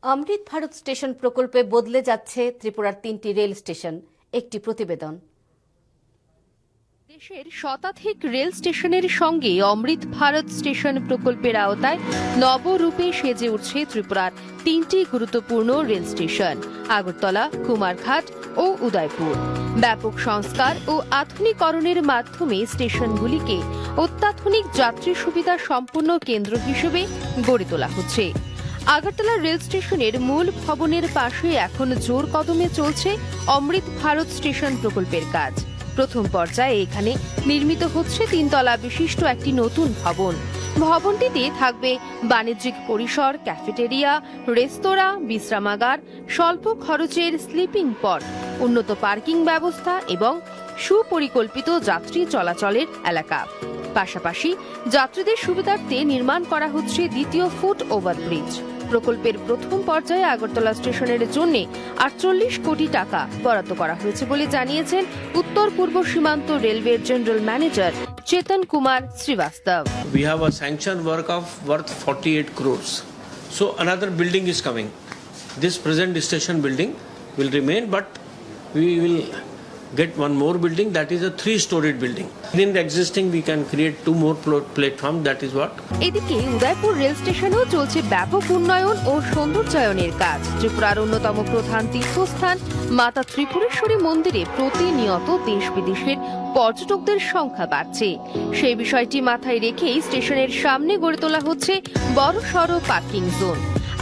অমৃত Bharat station প্রকল্পে বদলে যাচ্ছে ত্রিপুরার 3টি রেল স্টেশন। একটি প্রতিবেদন। দেশের শতাধিক রেল স্টেশনের সঙ্গে অমৃত ভারত স্টেশন প্রকল্পের আওতায় নবরূপে সেজে উঠছে ত্রিপুরার 3টি গুরুত্বপূর্ণ রেল স্টেশন আগরতলা, কুমারঘাট ও উদয়পুর। ব্যাপক সংস্কার ও আধুনিকরণের মাধ্যমে স্টেশনগুলিকে অত্যাধুনিক যাত্রী সুবিধা সম্পন্ন কেন্দ্র হিসেবে গড়ে তোলা হচ্ছে। আগরতলা রেল স্টেশনের মূল ভবনের পাশে এখন জোর কদমে চলছে অমৃত ভারত স্টেশন প্রকল্পের কাজ। প্রথম পর্যায়ে এখানে নির্মিত হচ্ছে 3 তলা বিশিষ্ট একটি নতুন ভবন। ভবনটিতে থাকবে বাণিজ্যিক পরিসর, ক্যাফেটেরিয়া, রেস্তোরাঁ, বিশ্রামাগার, স্বল্প খরচের স্লিপিং পড, উন্নত পার্কিং ব্যবস্থা এবং সুপরিকল্পিত যাত্রী চলাচলের এলাকা। পাশাপাশি যাত্রীদের সুবিধার্থে নির্মাণ করা হচ্ছে দ্বিতীয় ফুট ওভারব্রিজ। প্রকল্পের প্রথম পর্যায়ে আগরতলা স্টেশনের জন্য 48 কোটি টাকা বরাদ্দ করা হয়েছে বলে জানিয়েছেন উত্তর পূর্ব সীমান্ত রেলওয়ের general manager Chetan Kumar Srivastava. We have a sanction work of worth 48 crores. So another building is coming. This present station building will remain, but we will get one more building, that is a 3-storied building. In the existing we can create 2 more platforms, that is what. এদিকে Udaipur rail স্টেশনেও চলছে ব্যাপক উন্নয়ন ও সৌন্দর্যায়নের কাজ। ত্রিপুরার অন্যতম প্রধান তীর্থস্থান মাতা ত্রিপুরেশ্বরী মন্দিরে প্রতিনিয়ত দেশ বিদেশের পর্যটকদের সংখ্যা বাড়ছে। সেই বিষয়টি মাথায় রেখেই স্টেশনের সামনে গড়ে তোলা হচ্ছে বড়সড় পার্কিং জোন।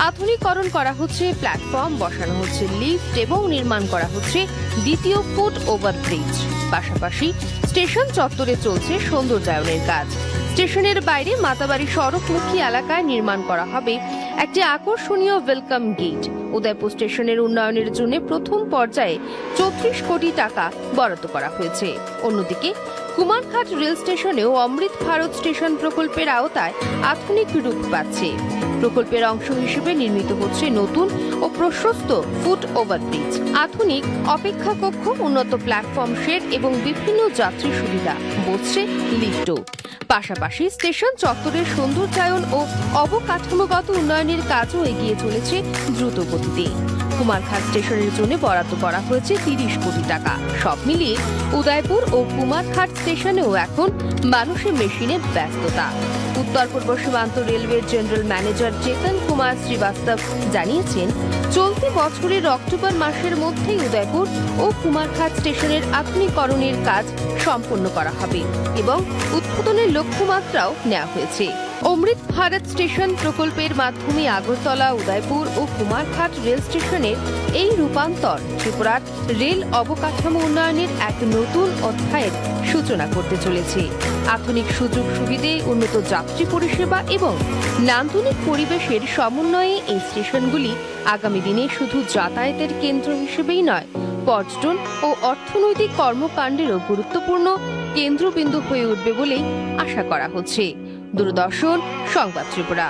আধুনিকরণ করা হচ্ছে প্ল্যাটফর্ম, বসানো হচ্ছে লিফট এবং নির্মাণ করা হচ্ছে দ্বিতীয় ফুট ওভারব্রিজ। পাশাপাশি স্টেশন চত্বরে চলছে সৌন্দর্যায়নের কাজ। স্টেশনের বাইরে মাতাবাড়ি সড়কমুখী এলাকায় নির্মাণ করা হবে একটি আকর্ষণীয় ওয়েলকাম গেট। উদয়পুর স্টেশনের উন্নয়নের জন্য প্রথম পর্যায়ে 34 কোটি টাকা বরাদ্দ করা হয়েছে। অন্যদিকে কুমারঘাট রেল স্টেশনেও অমৃত ভারত স্টেশন প্রকল্পের আওতায় আধুনিক রূপ পাচ্ছে। প্রকল্পের অংশ হিসেবে নির্মিত হচ্ছে নতুন ও প্রশস্ত ফুট ওভারব্রিজ, আধুনিক অপেক্ষা কক্ষ, উন্নত প্ল্যাটফর্ম শেড এবং বিভিন্ন যাত্রী সুবিধা, বসছে লিফটও। পাশাপাশি স্টেশন চত্বরের সৌন্দর্যায়ন ও অবকাঠামোগত উন্নয়নের কাজও এগিয়ে চলেছে দ্রুত গতিতে। কুমারঘাট স্টেশনের জন্য বরাদ্দ করা হয়েছে 30 কোটি টাকা। সব মিলিয়ে উদয়পুর ও কুমারঘাট স্টেশনেও এখন মানুষের মেশিনে ব্যস্ততা। উত্তর পূর্ব সীমান্ত রেলওয়ের জেনারেল ম্যানেজার চেতন কুমার শ্রীবাস্তব জানিয়েছেন, চলতি বছরের অক্টোবর মাসের মধ্যেই উদয়পুর ও কুমারঘাট স্টেশনের আধুনিকরণের কাজ সম্পন্ন করা হবে এবং উদ্বোধনের লক্ষ্যমাত্রাও নেওয়া হয়েছে। অমৃত ভারত স্টেশন প্রকল্পের মাধ্যমে আগরতলা, উদয়পুর ও কুমারঘাট রেল স্টেশনের এই রূপান্তর ত্রিপুরার রেল অবকাঠামো উন্নয়নের এক নতুন অধ্যায়ের সূচনা করতে চলেছে। আধুনিক সুযোগ সুবিধে, উন্নত যাত্রী পরিষেবা এবং নান্দনিক পরিবেশের সমন্বয়ে এই স্টেশনগুলি আগামী দিনে শুধু যাতায়াতের কেন্দ্র হিসেবেই নয়, পর্যটন ও অর্থনৈতিক কর্মকাণ্ডেরও গুরুত্বপূর্ণ কেন্দ্রবিন্দু হয়ে উঠবে বলেই আশা করা হচ্ছে। দূরদর্শন সংবাদ ত্রিপুরা।